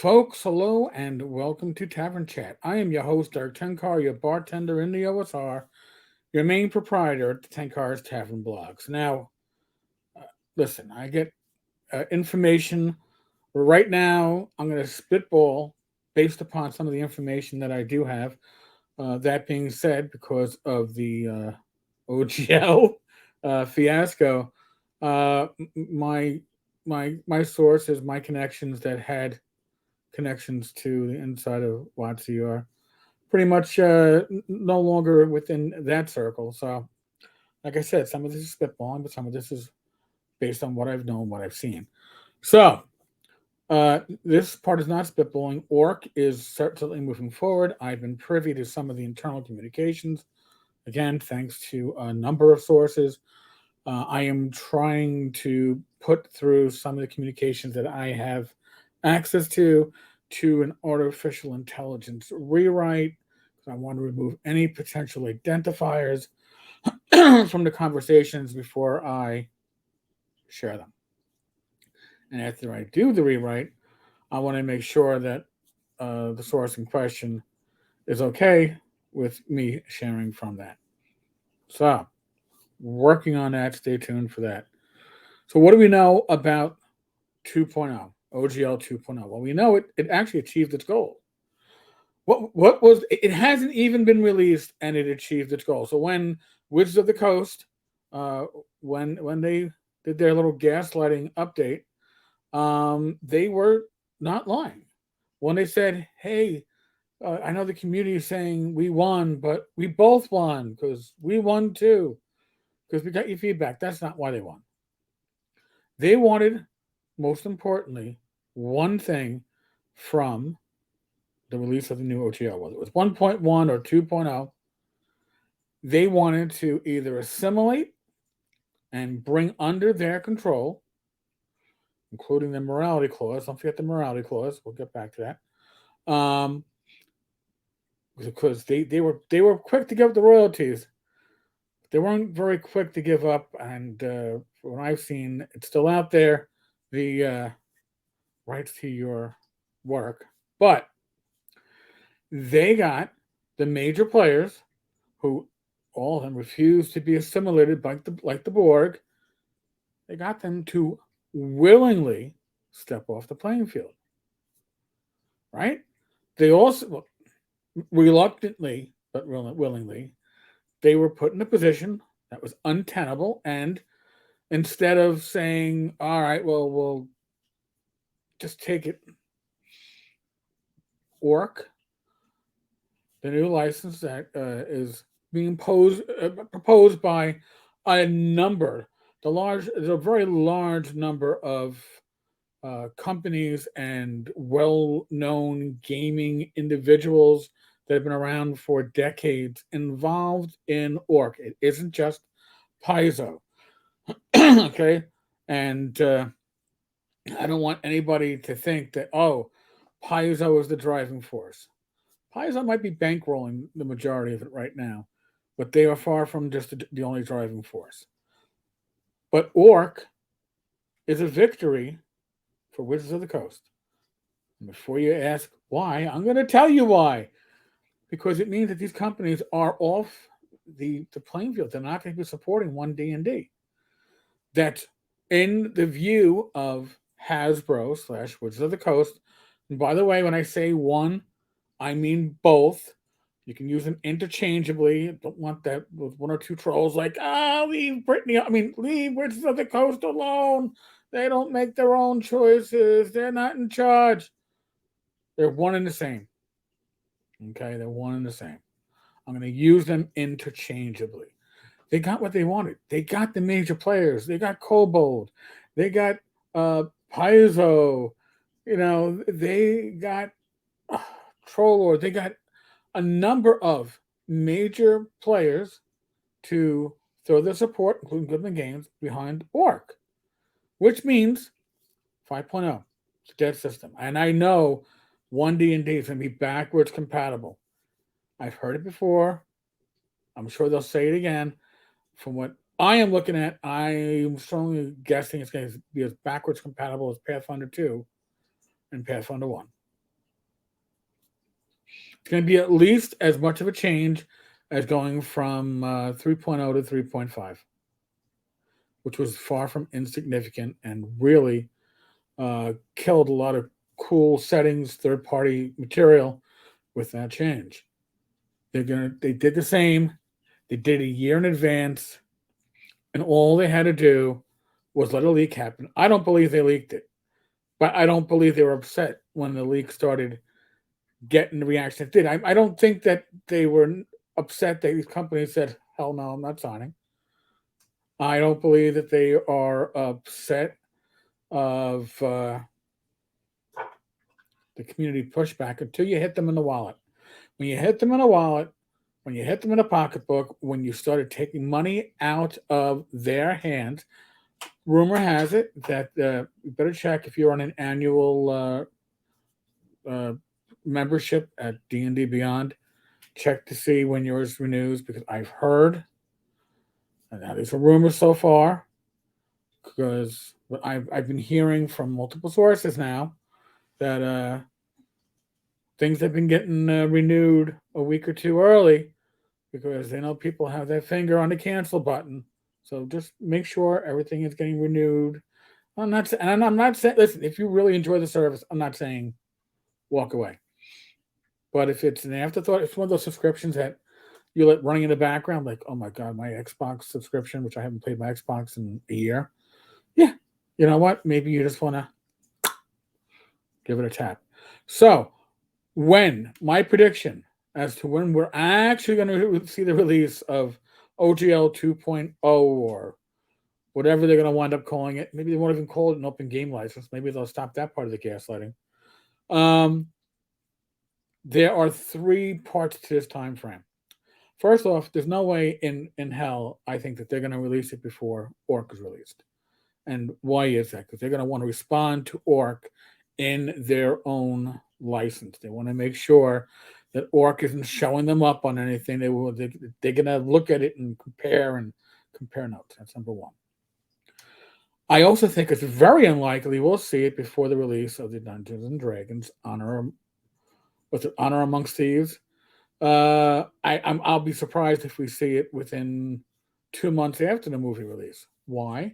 Folks, hello and welcome to Tavern Chat. I am your host, Dirk Tenkar, your bartender in the OSR, your main proprietor at the Tenkar's Tavern blogs. Now, listen, I get information. Right now, I'm going to spitball based upon some of the information that I do have. That being said, because of the OGL fiasco, my my sources, my connections that had connections to the inside of WotC are pretty much no longer within that circle. So, like I said, some of this is spitballing, but some of this is based on what I've known, what I've seen. So, this part is not spitballing. ORC is certainly moving forward. I've been privy to some of the internal communications. Again, thanks to a number of sources. I am trying to put through some of the communications that I have access to an artificial intelligence rewrite. I want to remove any potential identifiers from the conversations before I share them. And after I do the rewrite, I want to make sure that the source in question is okay with me sharing from that. So, working on that. Stay tuned for that. So, what do we know about 2.0, OGL 2.0? Well, we know it actually achieved its goal. What was it? Hasn't even been released, and it achieved its goal. So when Wizards of the Coast, uh, when they did their little gaslighting update, they were not lying when they said, "Hey, I know the community is saying we won, but we both won because we won too because we got your feedback." That's not why they won. They wanted, most importantly, one thing from the release of the new OGL, whether it was 1.1 or 2.0. They wanted to either assimilate and bring under their control, including the morality clause. Don't forget the morality clause. We'll get back to that. Because they were quick to give up the royalties. They weren't very quick to give up, and from what I've seen, it's still out there. The rights to your work, but they got the major players who all of them refused to be assimilated like the Borg. They got them to willingly step off the playing field, right? They also, well, reluctantly, but willingly, they were put in a position that was untenable. And instead of saying, all right, well, we'll just take it, ORC, the new license that is being proposed by a number, there's a very large number of companies and well-known gaming individuals that have been around for decades involved in ORC. It isn't just Paizo, okay? And I don't want anybody to think that, oh, Paizo is the driving force. Paizo might be bankrolling the majority of it right now, but they are far from just the only driving force. But ORC is a victory for Wizards of the Coast. And before you ask why, I'm going to tell you why. Because it means that these companies are off the playing field. They're not going to be supporting one D&D. That in the view of Hasbro / Wizards of the Coast, and by the way, when I say one, I mean both. You can use them interchangeably. Don't want that with one or two trolls like, leave Brittany. I mean, leave Wizards of the Coast alone. They don't make their own choices. They're not in charge. They're one and the same. Okay, they're one and the same. I'm going to use them interchangeably. They got what they wanted. They got the major players. They got Kobold. They got Paizo. They got Trollord. They got a number of major players to throw their support, including Goodman Games, behind ORC, which means 5.0. It's a dead system. And I know 1D&D is going to be backwards compatible. I've heard it before. I'm sure they'll say it again. From what I am looking at, I'm strongly guessing it's going to be as backwards compatible as Pathfinder 2 and Pathfinder 1. It's going to be at least as much of a change as going from 3.0 to 3.5, which was far from insignificant and really killed a lot of cool settings, third party material with that change. They did the same. They did a year in advance, and all they had to do was let a leak happen. I don't believe they leaked it, but I don't believe they were upset when the leak started getting the reaction it did. I don't think that they were upset that these companies said, "Hell no, I'm not signing." I don't believe that they are upset of the community pushback until you hit them in the wallet. When you hit them in a wallet, when you hit them in a pocketbook, when you started taking money out of their hands, rumor has it that you better check if you're on an annual membership at D&D Beyond. Check to see when yours renews, because I've heard, and that is a rumor so far, because I've been hearing from multiple sources now that things have been getting renewed a week or two early, because they know people have their finger on the cancel button. So just make sure everything is getting renewed. I'm not saying, listen, if you really enjoy the service, I'm not saying walk away. But if it's an afterthought, it's one of those subscriptions that you let running in the background, like, oh my God, my Xbox subscription, which I haven't played my Xbox in a year. Yeah, you know what? Maybe you just want to give it a tap. So, when my prediction as to when we're actually going to see the release of OGL 2.0 or whatever they're going to wind up calling it. Maybe they won't even call it an open game license. Maybe they'll stop that part of the gaslighting. There are three parts to this time frame. First off, there's no way in hell I think that they're going to release it before ORC is released. And why is that? Because they're going to want to respond to ORC in their own license. They want to make sure that ORC isn't showing them up on anything. They're going to look at it and compare notes. That's number one. I also think it's very unlikely we'll see it before the release of the Dungeons and Dragons Honor Amongst Thieves. I'll be surprised if we see it within 2 months after the movie release. Why?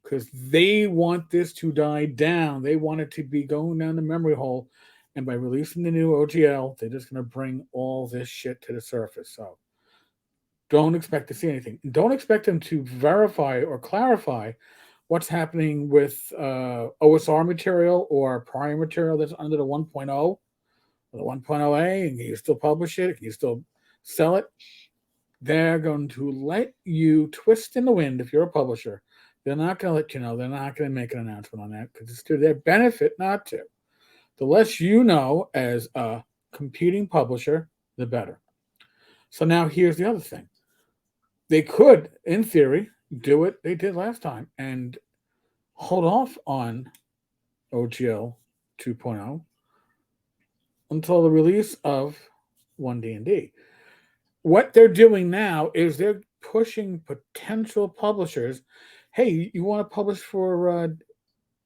Because they want this to die down. They want it to be going down the memory hole. And by releasing the new OGL, they're just going to bring all this shit to the surface. So don't expect to see anything. Don't expect them to verify or clarify what's happening with OSR material or prior material that's under the 1.0 or the 1.0A, and can you still publish it? Can you still sell it? They're going to let you twist in the wind if you're a publisher. They're not going to let you know. They're not going to make an announcement on that because it's to their benefit not to. The less you know as a competing publisher, the better. So now here's the other thing. They could, in theory, do what they did last time and hold off on OGL 2.0 until the release of 1D&D. What they're doing now is they're pushing potential publishers. Hey, you want to publish for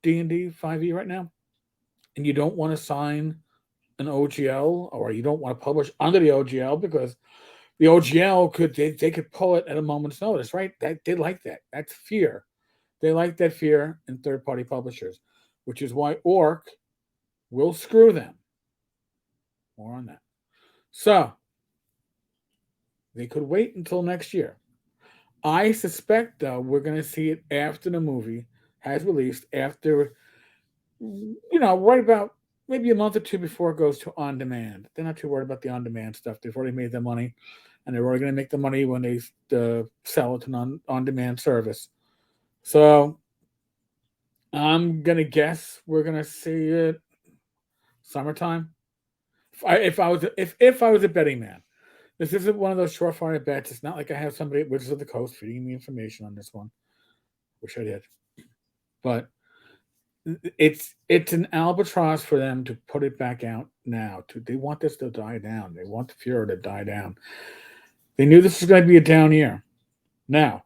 D&D 5e right now, and you don't want to sign an OGL, or you don't want to publish under the OGL because the OGL they could pull it at a moment's notice, right? They like that. That's fear. They like that fear in third-party publishers, which is why ORC will screw them. More on that. So they could wait until next year. I suspect, though, we're going to see it after the movie has released, after, right about maybe a month or two before it goes to on demand. They're not too worried about the on demand stuff. They've already made their money, and they're already going to make the money when they sell it to on demand service. So I'm going to guess we're going to see it summertime. If I was a betting man. This isn't one of those surefire bets. It's not like I have somebody at Wizards of the Coast feeding me information on this one. Wish I did. But it's an albatross for them to put it back out now. They want this to die down. They want the furor to die down. They knew this was going to be a down year. Now,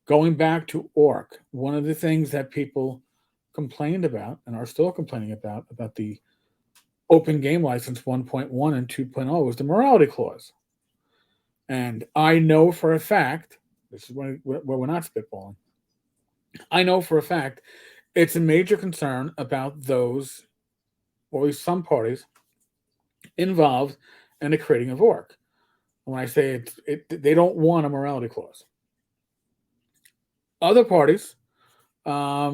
going back to ORC, one of the things that people complained about and are still complaining about the Open Game License 1.1 and 2.0 is the morality clause. And I know for a fact, this is where we're not spitballing, I know for a fact it's a major concern about those, or at least some parties, involved in the creating of ORC. When I say they don't want a morality clause. Other parties are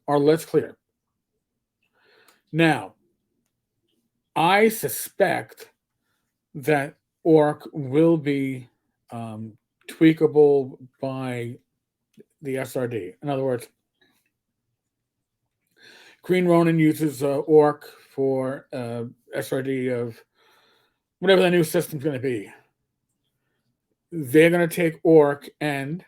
less clear. Now, I suspect that ORC will be tweakable by the SRD. In other words, Green Ronin uses ORC for SRD of whatever the new system's going to be. They're going to take ORC, and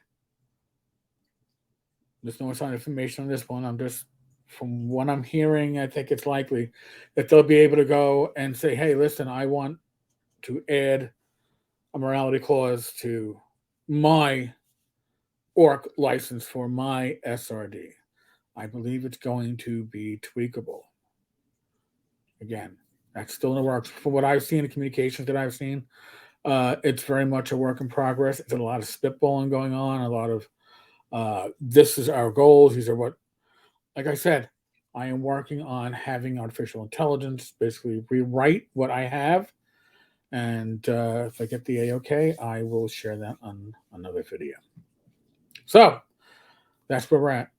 there's no inside information on this one. I'm just, from what I'm hearing, I think it's likely that they'll be able to go and say, hey, listen, I want to add a morality clause to my ORC license for my SRD. I believe it's going to be tweakable. Again, that's still in the works. From what I've seen, the communications that I've seen, it's very much a work in progress. It's a lot of spitballing going on, a lot of this is our goals. These are what, like I said, I am working on having artificial intelligence basically rewrite what I have. And if I get the A-OK, I will share that on another video. So that's where we're at.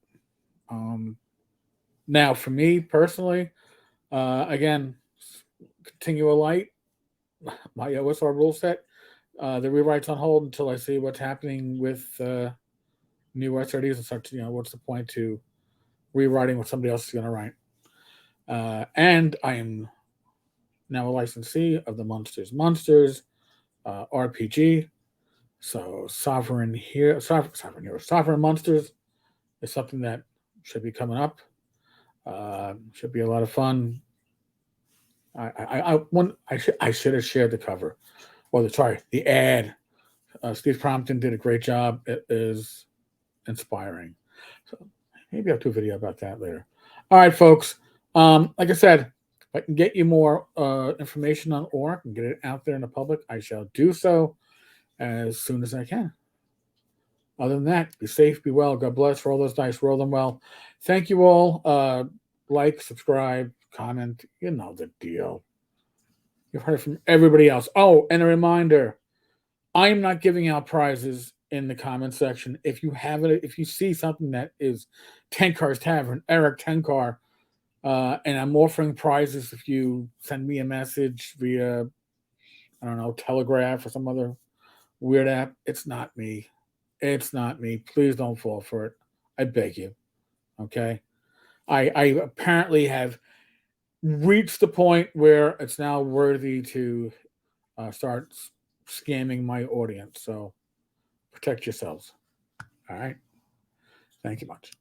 Now, for me personally, again, continue a light. My OSR rule set, the rewrite's on hold until I see what's happening with new SRDs and start to, what's the point to rewriting what somebody else is going to write. And I am now a licensee of the Monsters RPG. So Sovereign Monsters is something that should be coming up. Should be a lot of fun. I should have shared the cover, or the ad. Steve Prompton did a great job. It is inspiring. So maybe I'll do a video about that later. All right, folks. Like I said, if I can get you more information on ORC and get it out there in the public, I shall do so as soon as I can. Other than that, be safe, be well. God bless. Roll those dice, roll them well. Thank you all. Like, subscribe, comment. You know the deal. You've heard from everybody else. Oh, and a reminder, I am not giving out prizes in the comment section. If you have it, if you see something that is Tenkar's Tavern, Eric Tenkar, and I'm offering prizes if you send me a message via, I don't know, Telegraph or some other weird app, it's not me. It's not me. Please don't fall for it. I beg you. Okay? I apparently have reached the point where it's now worthy to start scamming my audience. So protect yourselves. All right? Thank you much.